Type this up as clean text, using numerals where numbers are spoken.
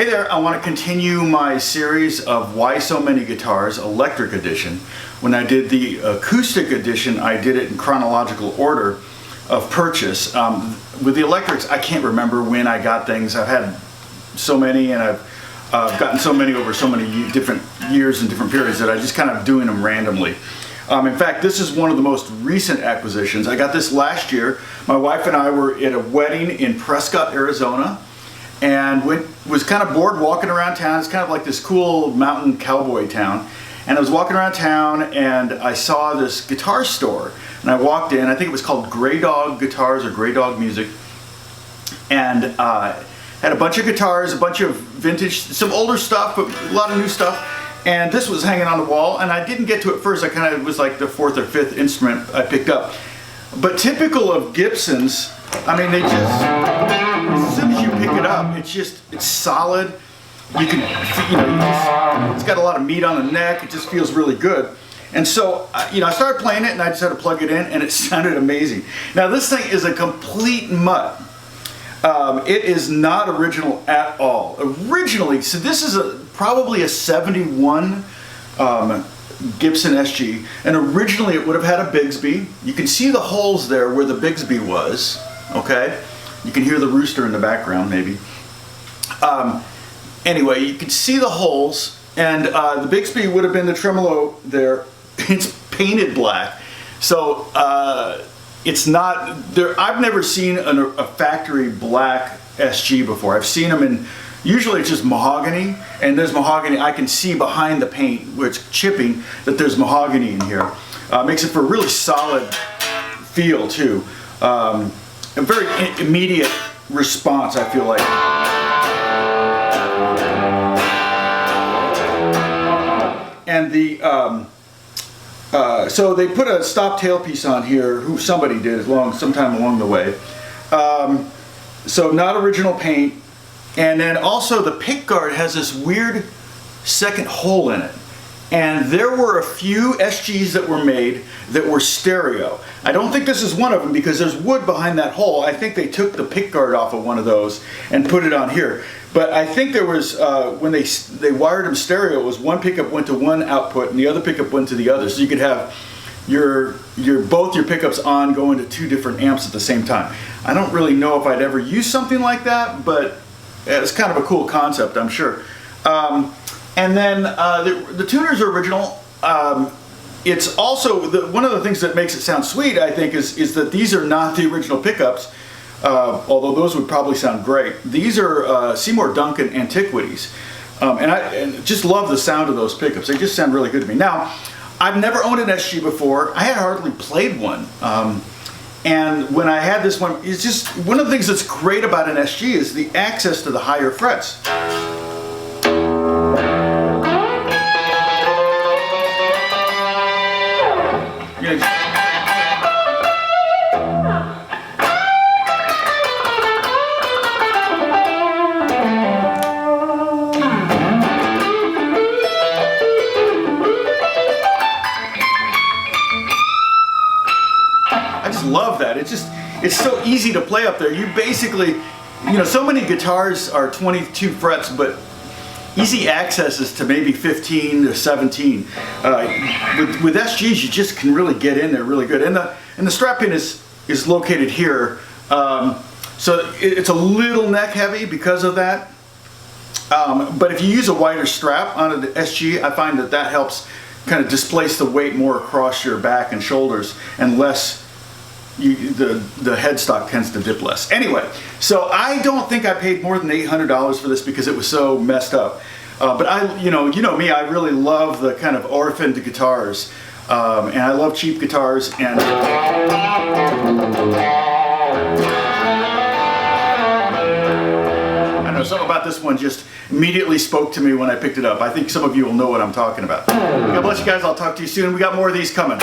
Hey there, I want to continue my series of Why So Many Guitars Electric Edition. When I did the acoustic edition, I did it in chronological order of purchase. With the electrics, I can't remember when I got things. I've had so many, and I've gotten so many over so many different years and different periods that I just kind of doing them randomly. In fact, this is one of the most recent acquisitions. I got this last year. My wife and I were at a wedding in Prescott, Arizona, and was kind of bored walking around town. It's kind of like this cool mountain cowboy town. And I was walking around town and I saw this guitar store. And I walked in, I think it was called Gray Dog Guitars or Gray Dog Music. And had a bunch of guitars, a bunch of vintage, some older stuff, but a lot of new stuff. And this was hanging on the wall, and I didn't get to it first. I kind of was like the fourth or fifth instrument I picked up. But typical of Gibsons, I mean, they just, as soon as you pick it up, it's solid. You can, it's got a lot of meat on the neck. It just feels really good. And so, I started playing it, and I just had to plug it in, and it sounded amazing. Now, this thing is a complete mutt. It is not original at all. Originally, so this is probably a 71 Gibson SG, and originally it would have had a Bigsby. You can see the holes there where the Bigsby was, okay? You can hear the rooster in the background, maybe. Anyway, you can see the holes, and the Bigsby would have been the tremolo there. It's painted black, so it's not there. I've never seen a factory black SG before. I've seen them in, usually it's just mahogany, and there's mahogany. I can see behind the paint where it's chipping that there's mahogany in here. Makes it for a really solid feel too. A very immediate response, I feel like. And the so they put a stop tailpiece on here, who somebody did sometime along the way. So not original paint. And then also the pickguard has this weird second hole in it. And there were a few SGs that were made that were stereo. I don't think this is one of them because there's wood behind that hole. I think they took the pickguard off of one of those and put it on here. But I think there was, when they wired them stereo, it was one pickup went to one output and the other pickup went to the other. So you could have both your pickups on going to two different amps at the same time. I don't really know if I'd ever use something like that, but it's kind of a cool concept, I'm sure. And then the tuners are original. It's also, one of the things that makes it sound sweet, I think, is that these are not the original pickups, although those would probably sound great. These are Seymour Duncan Antiquities. And I just love the sound of those pickups. They just sound really good to me. Now, I've never owned an SG before. I had hardly played one. And when I had this one, it's just, one of the things that's great about an SG is the access to the higher frets. I just love that. It's so easy to play up there. You basically, so many guitars are 22 frets, but easy access is to maybe 15 or 17. With SGs, you just can really get in there really good. And the strap pin is located here, so it's a little neck heavy because of that. But if you use a wider strap on the SG, I find that helps kind of displace the weight more across your back and shoulders, and less. The headstock tends to dip less. Anyway, so I don't think I paid more than $800 for this because it was so messed up. But you know me, I really love the kind of orphaned guitars, and I love cheap guitars. And I don't know, something about this one just immediately spoke to me when I picked it up. I think some of you will know what I'm talking about. God bless you guys. I'll talk to you soon. We got more of these coming.